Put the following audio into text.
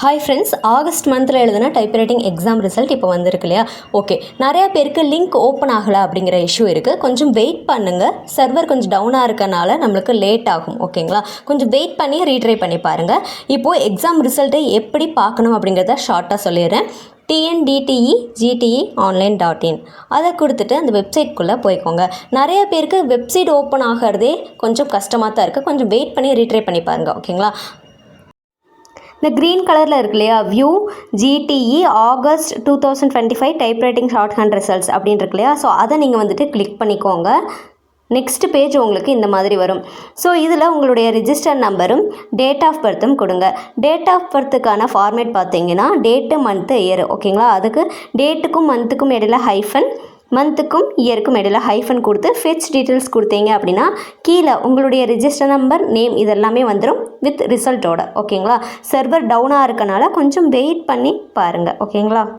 Hi friends, August மந்தில் எழுதுன typewriting exam result இப்போ வந்திருக்கு இல்லையா? ஓகே, நிறையா பேருக்கு லிங்க் ஓப்பன் ஆகலை அப்படிங்கிற இஷ்யூ இருக்குது. கொஞ்சம் வெயிட் பண்ணுங்கள். சர்வர் கொஞ்சம் டவுனாக இருக்கனால நம்மளுக்கு லேட் ஆகும். ஓகேங்களா? கொஞ்சம் வெயிட் பண்ணி ரீட்ரை பண்ணி பாருங்கள். இப்போது எக்ஸாம் ரிசல்ட்டை எப்படி பார்க்கணும் அப்படிங்கிறத ஷார்ட்டாக சொல்லிடுறேன். tndtegteonline.in அதை கொடுத்துட்டு அந்த வெப்சைட்குள்ளே போய்க்கோங்க. நிறைய பேருக்கு வெப்சைட் ஓப்பன் ஆகிறதே கொஞ்சம் கஷ்டமாக தான் இருக்குது. கொஞ்சம் வெயிட் பண்ணி ரீட்ரை பண்ணி பாருங்கள். ஓகேங்களா? இந்த க்ரீன் கலரில் இருக்கு இல்லையா, view GTE August 2025 typewriting short hand results அப்படின்னு இருக்கு இல்லையா? ஸோ அதை நீங்கள் வந்துட்டு கிளிக் பண்ணிக்கோங்க. நெக்ஸ்ட் பேஜ் உங்களுக்கு இந்த மாதிரி வரும். ஸோ இதில் உங்களுடைய ரிஜிஸ்டர் நம்பரும் டேட் ஆஃப் பர்த்தும் கொடுங்க. டேட் ஆஃப் பர்த்துக்கான ஃபார்மேட் பார்த்தீங்கன்னா டேட்டு மந்த்து இயர். ஓகேங்களா? அதுக்கு டேட்டுக்கும் மந்த்துக்கும் இடையில ஹைஃபன், மந்த்துக்கும் இயருக்கும் இடையில ஹைஃபன் கொடுத்து ஃபெச் டீட்டெயில்ஸ் கொடுத்தீங்க அப்படின்னா கீழே உங்களுடைய ரிஜிஸ்டர் நம்பர், நேம் இதெல்லாமே வந்துடும் வித் ரிசல்ட்டோட. ஓகேங்களா? சர்வர் டவுனாக இருக்கனால கொஞ்சம் வெயிட் பண்ணி பாருங்கள். ஓகேங்களா?